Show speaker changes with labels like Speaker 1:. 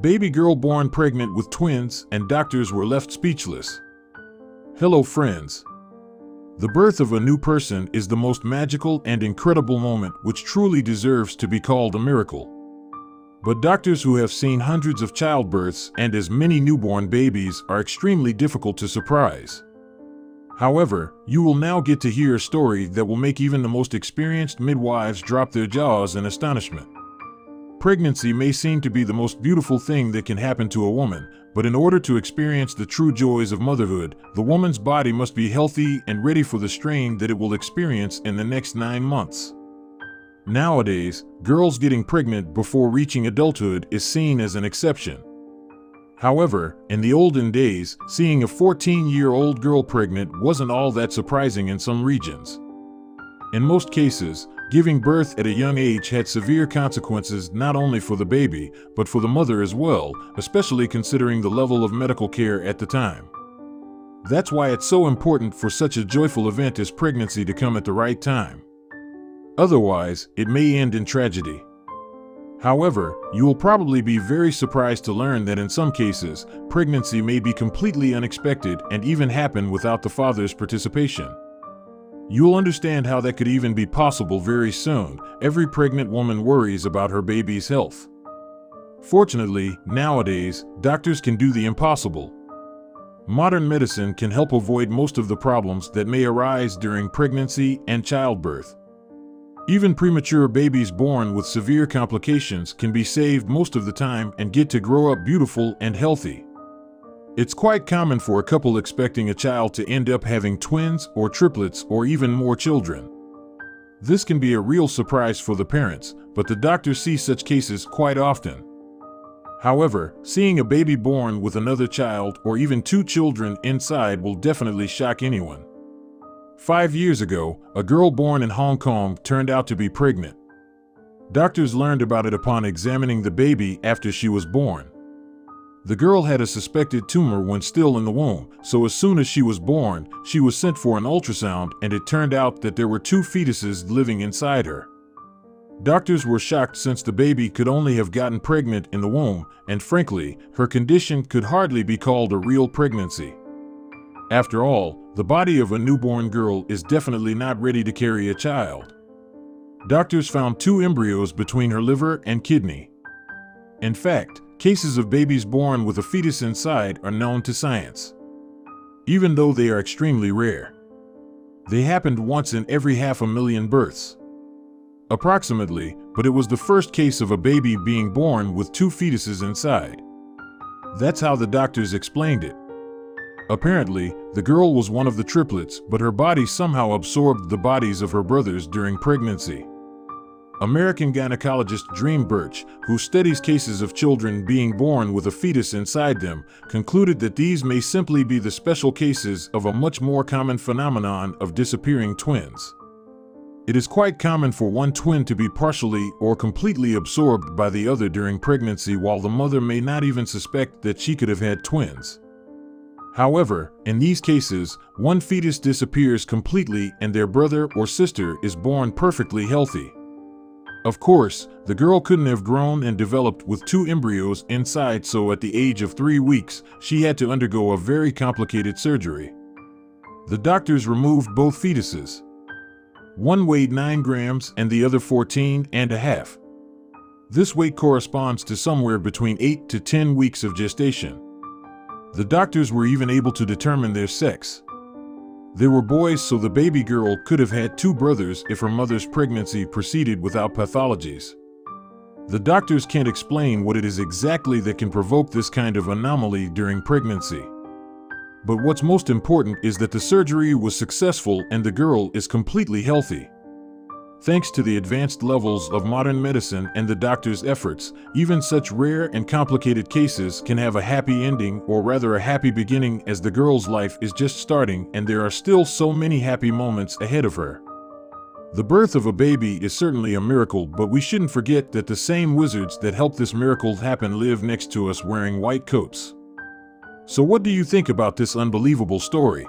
Speaker 1: Baby girl born pregnant with twins, and doctors were left speechless. Hello friends. The birth of a new person is the most magical and incredible moment which truly deserves to be called a miracle. But doctors who have seen hundreds of childbirths and as many newborn babies are extremely difficult to surprise. However, you will now get to hear a story that will make even the most experienced midwives drop their jaws in astonishment. Pregnancy may seem to be the most beautiful thing that can happen to a woman, but in order to experience the true joys of motherhood, the woman's body must be healthy and ready for the strain that it will experience in the next 9 months. Nowadays, girls getting pregnant before reaching adulthood is seen as an exception. However, in the olden days, seeing a 14-year-old girl pregnant wasn't all that surprising in some regions. In most cases, giving birth at a young age had severe consequences not only for the baby, but for the mother as well, especially considering the level of medical care at the time. That's why it's so important for such a joyful event as pregnancy to come at the right time. Otherwise, it may end in tragedy. However, you will probably be very surprised to learn that in some cases, pregnancy may be completely unexpected and even happen without the father's participation. You'll understand how that could even be possible very soon. Every pregnant woman worries about her baby's health. Fortunately, nowadays, doctors can do the impossible. Modern medicine can help avoid most of the problems that may arise during pregnancy and childbirth. Even premature babies born with severe complications can be saved most of the time and get to grow up beautiful and healthy. It's quite common for a couple expecting a child to end up having twins or triplets or even more children. This can be a real surprise for the parents, but the doctors see such cases quite often. However, seeing a baby born with another child or even 2 children inside will definitely shock anyone. 5 years ago, a girl born in Hong Kong turned out to be pregnant. Doctors learned about it upon examining the baby after she was born. The girl had a suspected tumor when still in the womb, so as soon as she was born, she was sent for an ultrasound and it turned out that there were 2 fetuses living inside her. Doctors were shocked since the baby could only have gotten pregnant in the womb, and frankly, her condition could hardly be called a real pregnancy. After all, the body of a newborn girl is definitely not ready to carry a child. Doctors found 2 embryos between her liver and kidney. In fact, cases of babies born with a fetus inside are known to science, even though they are extremely rare. They happened once in every 500,000 births. Approximately, but it was the first case of a baby being born with 2 fetuses inside. That's how the doctors explained it. Apparently, the girl was one of the triplets, but her body somehow absorbed the bodies of her brothers during pregnancy. American gynecologist Dream Birch, who studies cases of children being born with a fetus inside them, concluded that these may simply be the special cases of a much more common phenomenon of disappearing twins. It is quite common for one twin to be partially or completely absorbed by the other during pregnancy, while the mother may not even suspect that she could have had twins. However, in these cases, one fetus disappears completely and their brother or sister is born perfectly healthy. Of course, the girl couldn't have grown and developed with 2 embryos inside, so at the age of 3 weeks, she had to undergo a very complicated surgery. The doctors removed both fetuses. One weighed 9 grams and the other 14.5. This weight corresponds to somewhere between 8 to 10 weeks of gestation. The doctors were even able to determine their sex. They were boys, so the baby girl could have had 2 brothers if her mother's pregnancy proceeded without pathologies. The doctors can't explain what it is exactly that can provoke this kind of anomaly during pregnancy. But what's most important is that the surgery was successful and the girl is completely healthy. Thanks to the advanced levels of modern medicine and the doctor's efforts, even such rare and complicated cases can have a happy ending, or rather a happy beginning, as the girl's life is just starting and there are still so many happy moments ahead of her. The birth of a baby is certainly a miracle, but we shouldn't forget that the same wizards that help this miracle happen live next to us wearing white coats. So what do you think about this unbelievable story?